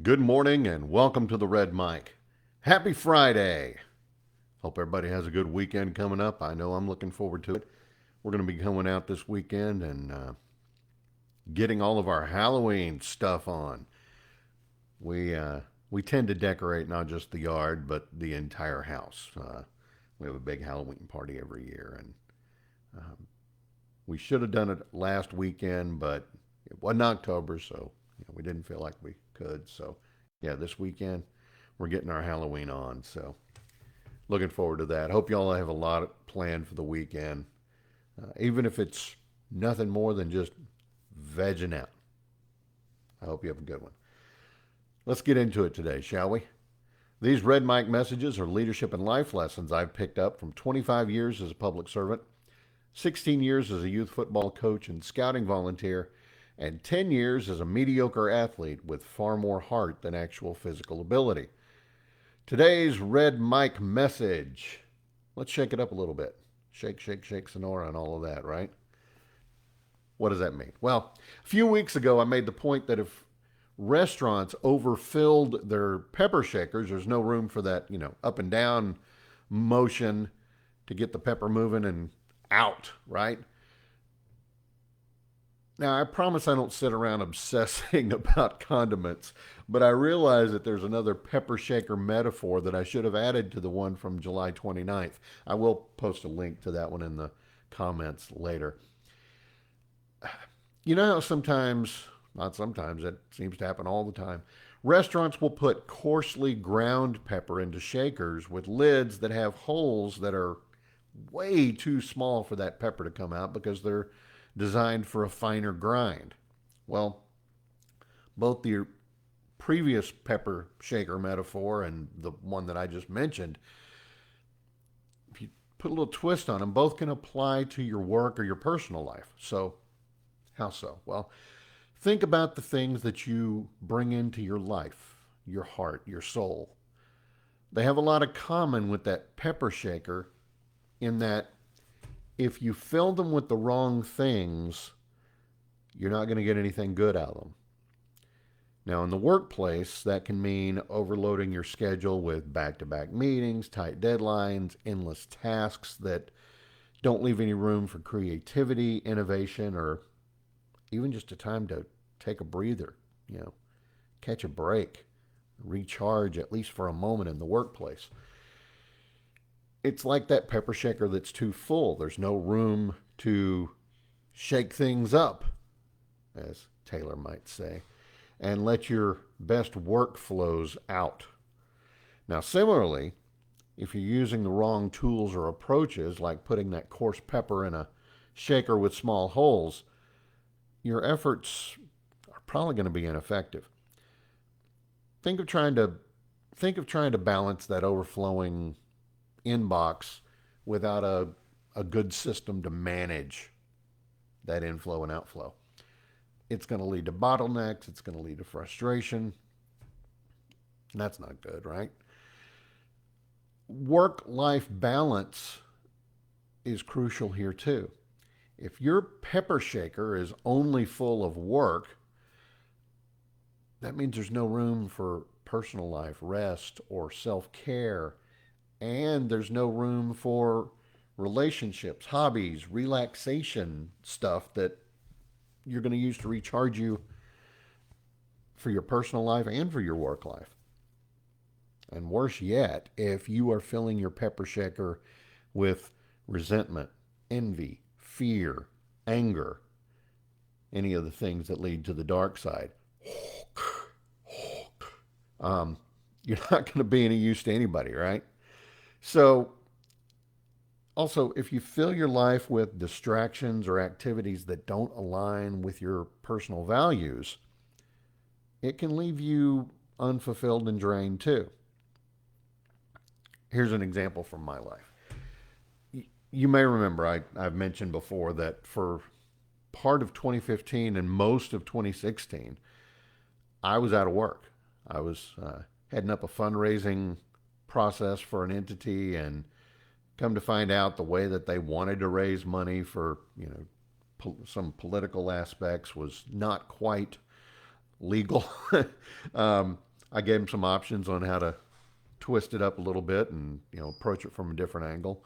Good morning and welcome to the Red Mic. Happy Friday. Hope everybody has a good weekend coming up. I know I'm looking forward to it. We're going to be going out this weekend and getting all of our Halloween stuff on. We uh, we tend to decorate not just the yard but the entire house. We have a big Halloween party every year, and we should have done it last weekend, but it wasn't October, so we didn't feel like we could. So yeah, this weekend we're getting our Halloween on. So looking forward to that. Hope y'all have a lot planned for the weekend, even if it's nothing more than just vegging out. I hope you have a good one. Let's get into it today, shall we? These Red Mic messages are leadership and life lessons I've picked up from 25 years as a public servant, 16 years as a youth football coach and scouting volunteer, and 10 years as a mediocre athlete with far more heart than actual physical ability. Today's Red Mic message. Let's shake it up a little bit. Shake, shake, shake, senora, and all of that, right? What does that mean? Well, a few weeks ago, I made the point that if restaurants overfilled their pepper shakers, there's no room for that, up and down motion to get the pepper moving and out, right? Now, I promise I don't sit around obsessing about condiments, but I realize that there's another pepper shaker metaphor that I should have added to the one from July 29th. I will post a link to that one in the comments later. You know how sometimes, not sometimes, it seems to happen all the time, restaurants will put coarsely ground pepper into shakers with lids that have holes that are way too small for that pepper to come out because they're designed for a finer grind. Well, both the previous pepper shaker metaphor and the one that I just mentioned, if you put a little twist on them, both can apply to your work or your personal life. So, how so? Well, think about the things that you bring into your life, your heart, your soul. They have a lot of common with that pepper shaker in that if you fill them with the wrong things, you're not going to get anything good out of them. Now, in the workplace, that can mean overloading your schedule with back to back meetings, tight deadlines, endless tasks that don't leave any room for creativity, innovation, or even just a time to take a breather, you know, catch a break, recharge at least for a moment in the workplace. It's like that pepper shaker that's too full. There's no room to shake things up, as Taylor might say, and let your best work flows out. Now, similarly, if you're using the wrong tools or approaches, like putting that coarse pepper in a shaker with small holes, your efforts are probably going to be ineffective. Think of trying to think of trying to balance that overflowing inbox without a good system to manage that inflow and outflow. It's going to lead to bottlenecks, it's going to lead to frustration. And that's not good, right? Work life balance is crucial here too. If your pepper shaker is only full of work, that means there's no room for personal life, rest, or self care. And there's no room for relationships, hobbies, relaxation stuff that you're going to use to recharge you for your personal life and for your work life. And worse yet, if you are filling your pepper shaker with resentment, envy, fear, anger, any of the things that lead to the dark side, you're not going to be any use to anybody, right? So, also, if you fill your life with distractions or activities that don't align with your personal values, it can leave you unfulfilled and drained too. Here's an example from my life. You may remember I've mentioned before that for part of 2015 and most of 2016, I was out of work. I was heading up a fundraising process for an entity, and come to find out the way that they wanted to raise money for some political aspects was not quite legal. I gave them some options on how to twist it up a little bit and approach it from a different angle.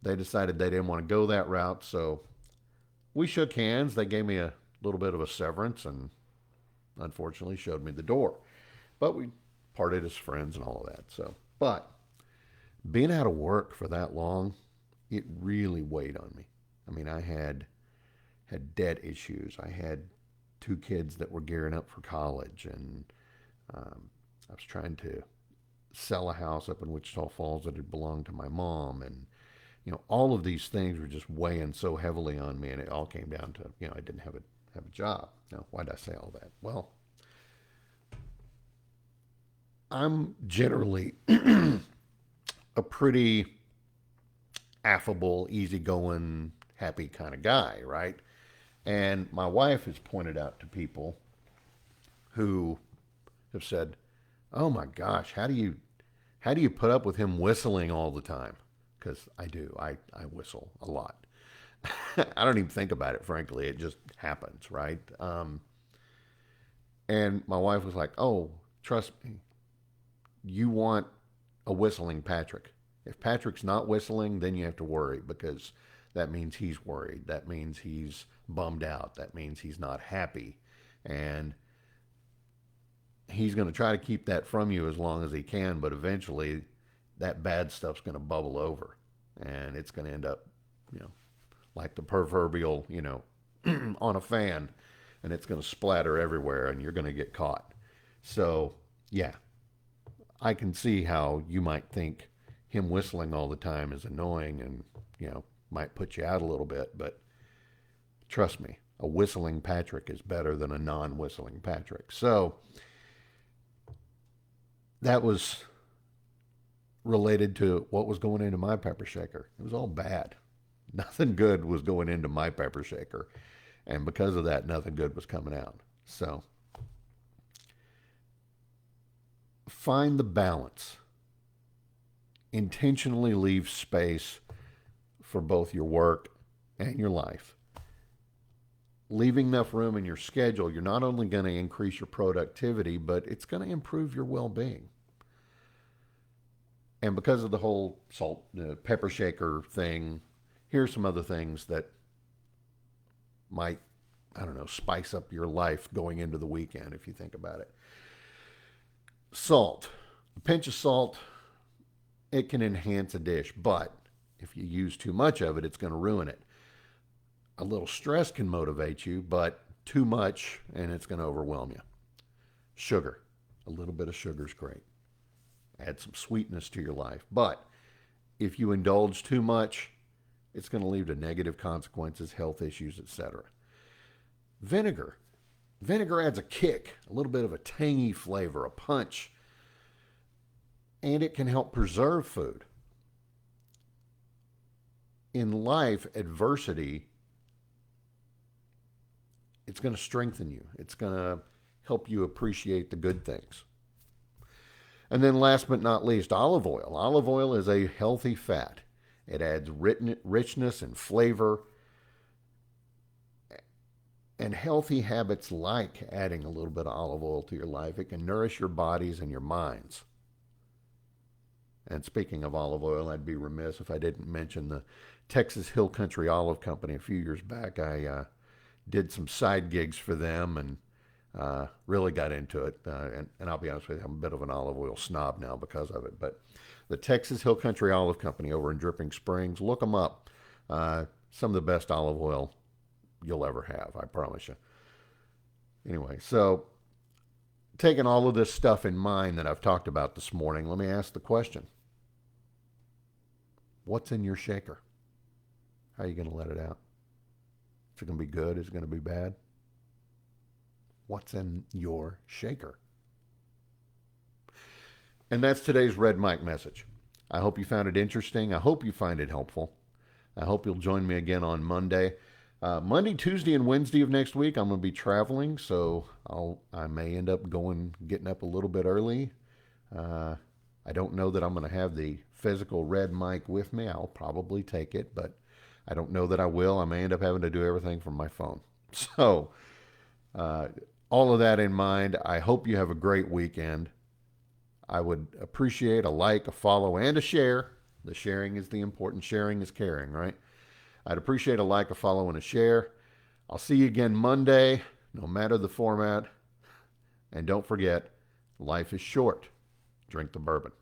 They decided they didn't want to go that route, so we shook hands. They gave me a little bit of a severance and unfortunately showed me the door. But we parted as friends and all of that. So, but being out of work for that long, it really weighed on me. I mean, I had debt issues. I had two kids that were gearing up for college, and I was trying to sell a house up in Wichita Falls that had belonged to my mom, and all of these things were just weighing so heavily on me, and it all came down to I didn't have a job. Now, why did I say all that? Well, I'm generally a pretty affable, easygoing, happy kind of guy, right? And my wife has pointed out to people who have said, "Oh my gosh, how do you put up with him whistling all the time?" Because I do. I whistle a lot. I don't even think about it, frankly. It just happens, right? And my wife was like, "Oh, trust me, you want a whistling Patrick. If Patrick's not whistling, then you have to worry because that means he's worried. That means he's bummed out. That means he's not happy. And he's going to try to keep that from you as long as he can, but eventually that bad stuff's going to bubble over and it's going to end up, you know, like the proverbial, on a fan, and it's going to splatter everywhere and you're going to get caught." So, yeah, I can see how you might think him whistling all the time is annoying and, might put you out a little bit, but trust me, a whistling Patrick is better than a non whistling Patrick. So, that was related to what was going into my pepper shaker. It was all bad. Nothing good was going into my pepper shaker. And because of that, nothing good was coming out. So find the balance. Intentionally leave space for both your work and your life. Leaving enough room in your schedule, you're not only going to increase your productivity, but it's going to improve your well-being. And because of the whole pepper shaker thing, here's some other things that might, I don't know, spice up your life going into the weekend if you think about it. Salt. A pinch of salt, it can enhance a dish, but if you use too much of it, it's going to ruin it. A little stress can motivate you, but too much and it's going to overwhelm you. Sugar. A little bit of sugar is great. Add some sweetness to your life. But if you indulge too much, it's going to lead to negative consequences, health issues, etc. Vinegar. Vinegar adds a kick, a little bit of a tangy flavor, a punch, and it can help preserve food. In life, adversity, it's going to strengthen you. It's going to help you appreciate the good things. And then last but not least, olive oil. Olive oil is a healthy fat. It adds richness and flavor. And healthy habits like adding a little bit of olive oil to your life, it can nourish your bodies and your minds. And speaking of olive oil, I'd be remiss if I didn't mention the Texas Hill Country Olive Company. A few years back, I did some side gigs for them and really got into it. And I'll be honest with you, I'm a bit of an olive oil snob now because of it. But the Texas Hill Country Olive Company over in Dripping Springs, look them up. Some of the best olive oil you'll ever have, I promise you. Anyway, so taking all of this stuff in mind that I've talked about this morning, let me ask the question. What's in your shaker? How are you going to let it out? Is it going to be good? Is it going to be bad? What's in your shaker? And that's today's Red Mike message. I hope you found it interesting. I hope you find it helpful. I hope you'll join me again on Monday. Monday, Tuesday, and Wednesday of next week, I'm going to be traveling, so I may end up getting up a little bit early. I don't know that I'm going to have the physical Red Mic with me. I'll probably take it, but I don't know that I will. I may end up having to do everything from my phone. So, all of that in mind, I hope you have a great weekend. I would appreciate a like, a follow, and a share. The sharing is the important. Sharing is caring, right? I'd appreciate a like, a follow, and a share. I'll see you again Monday, no matter the format. And don't forget, life is short. Drink the bourbon.